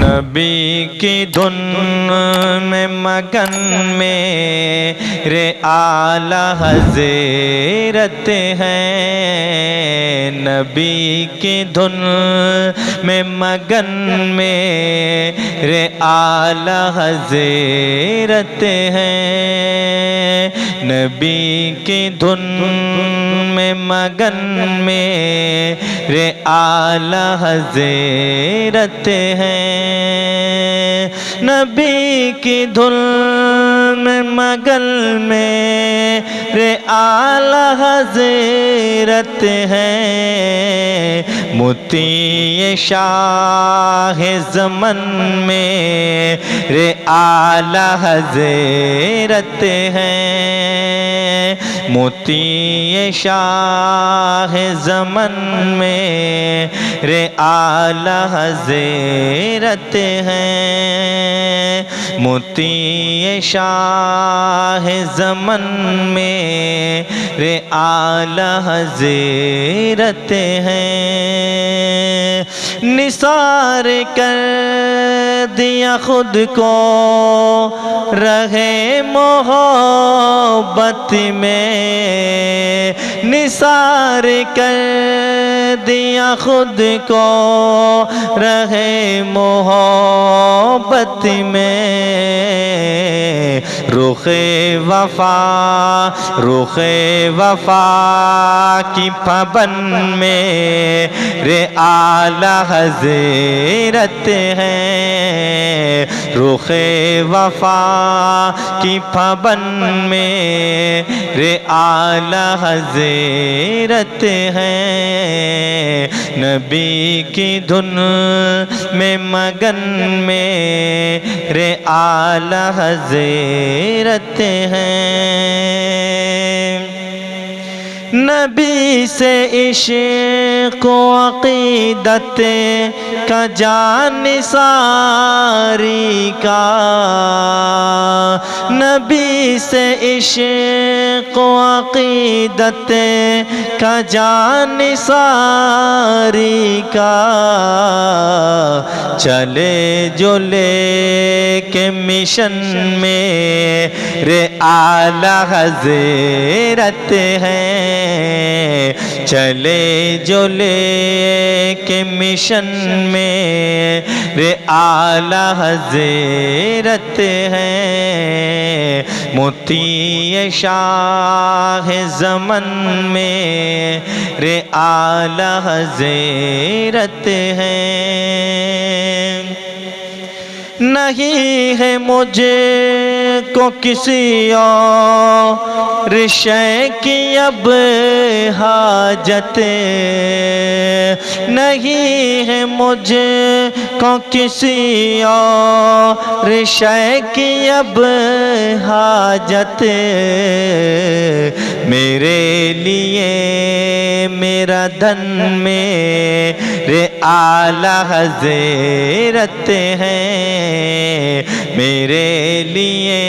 نبی کی دھن میں مگن میرے اعلیٰ حضرت ہیں، نبی کی دھن میں مگن میرے اعلیٰ حضرت ہیں، نبی کی دھن میں مگن میرے اعلیٰ حضرت ہیں، نبی کی دھن میں مگن میرے اعلیٰ حضرت ہیں، مطیع شاہ زمن میرے اعلیٰ حضرت ہیں، مطیع شاہ زمن میرے اعلیٰ حضرت ہیں، مطیع شاہ زمن میرے اعلیٰ حضرت ہیں، نثار کر دیا خود کو رہے محبت میں، نثار کر دیا خود کو رہے محبت میں، رخ وفا کی پابند میرے اعلیٰ حضرت ہیں، رخ وفا کی پابند میرے اعلیٰ حضرت ہیں، نبی کی دھن میں مگن میرے اعلیٰ حضرت ہیں، نبی سے عشق و عقیدت کا جانثاری کا، نبی سے عشق و عقیدت کا جانثاری کا، چلے جو لے کے مشن میرے اعلیٰ حضرت ہیں، چلے جو لے کے مشن میرے اعلیٰ حضرت ہیں، مطیع شاہ زمن میرے اعلیٰ حضرت ہیں، نہیں ہے مجھے کو کسی اور شے کی اب حاجت، نہیں ہے مجھے کو کسی اور شے کی اب حاجت، میرے لیے میرا دھن میرے اعلیٰ حضرت ہیں، میرے لیے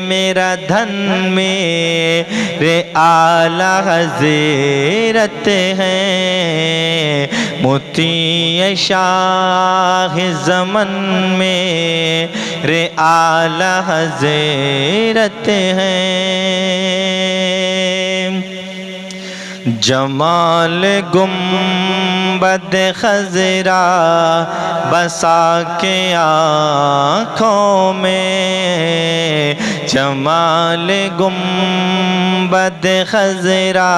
میرا دھن میرے اعلیٰ حضرت ہیں، مطیع شاہ زمن میرے اعلیٰ حضرت ہیں، جمال گنبد خضرا بسا کے آنکھوں میں، جمال گنبد خضرا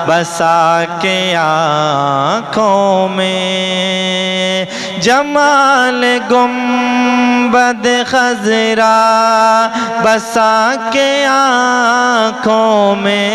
بسا کے آنکھوں میں، جمال گنبد خضرا بسا کے آنکھوں میں،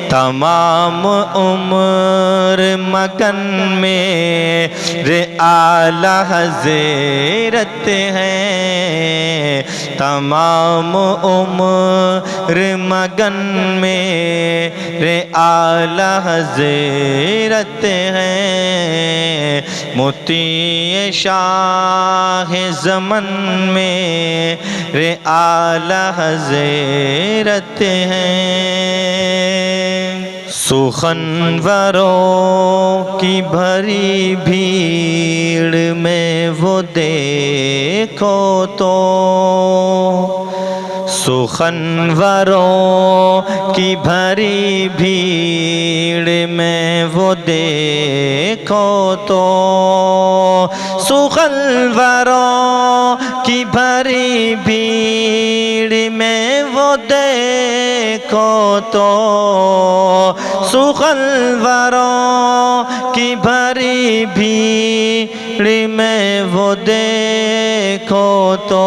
تمام عمر مگن میرے اعلیٰ حضرت ہیں، تمام عمر مگن میرے اعلیٰ حضرت ہیں، مطیع شاہ زمن میرے اعلیٰ حضرت ہیں، سخنوروں کی بھری بھیڑ میں وہ دیکھو تو، سخنوروں کی بھری بھیڑ میں وہ دیکھو تو، سخنوروں کی بھری بھیڑ میں وہ دیکھو تو، سخنوروں کی بھری بھیڑ میں وہ دیکھو تو،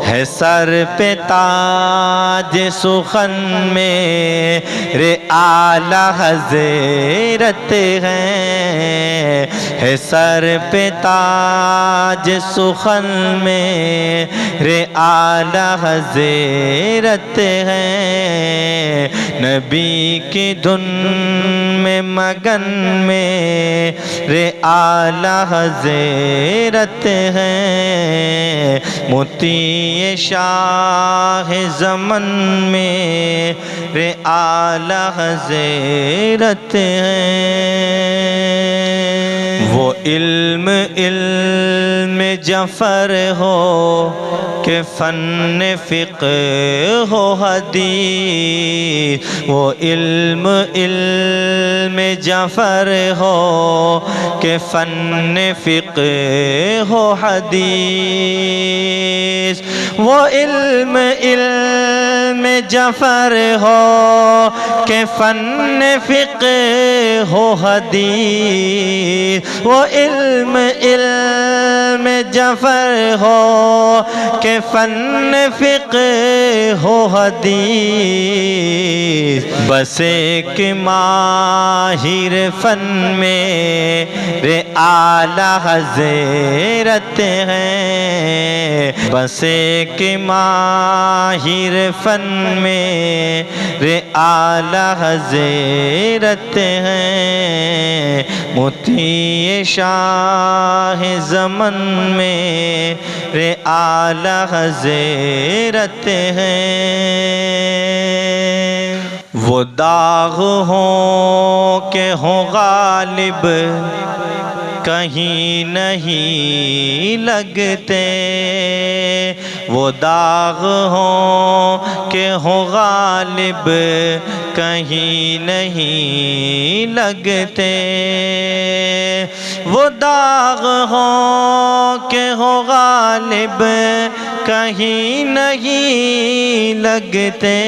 ہے سر پہ تاج سخن میرے اعلیٰ حضرت ہیں، ہے سر پہ تاج سخن میرے اعلیٰ حضرت ہیں، نبی کی دھن میں مگن میرے اعلیٰ حضرت ہیں، موتی شاہ زمن میرے اعلیٰ حضرت ہیں، وہ علم جعفر ہو کہ فن فقہ ہو حدیث، وہ علم جعفر ہو کہ فن فقہ ہو حدیث، وہ علم جعفر ہو کہ فن فقہ ہو حدیث، وہ علم جعفر ہو کہ فن فقہ ہو حدیث، بس ایک ماہر فن میرے اعلیٰ حضرت ہیں، بس ایک ماہر فن میرے اعلیٰ حضرت ہیں، موتی شاہ زمن میرے اعلیٰ حضرت ہیں، وہ داغ ہوں کہ ہوں غالب کہیں نہیں لگتے، وہ داغ ہوں کہ ہوں غالب کہیں نہیں لگتے، وہ داغ ہوں کہ ہوں غالب کہیں نہیں لگتے،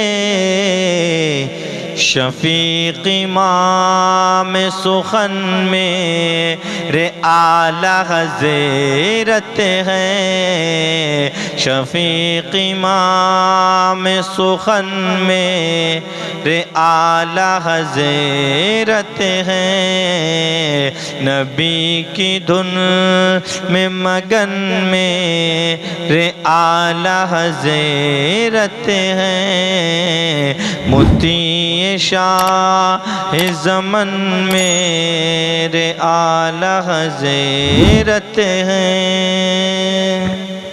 شفیق امام سخن میرے اعلیٰ حضرت ہیں، شفیق امام سخن میرے اعلیٰ حضرت ہیں، نبی کی دھن میں مگن میرے اعلیٰ حضرت ہیں، موتی شاہ زمن میرے اعلیٰ حضرت ہیں۔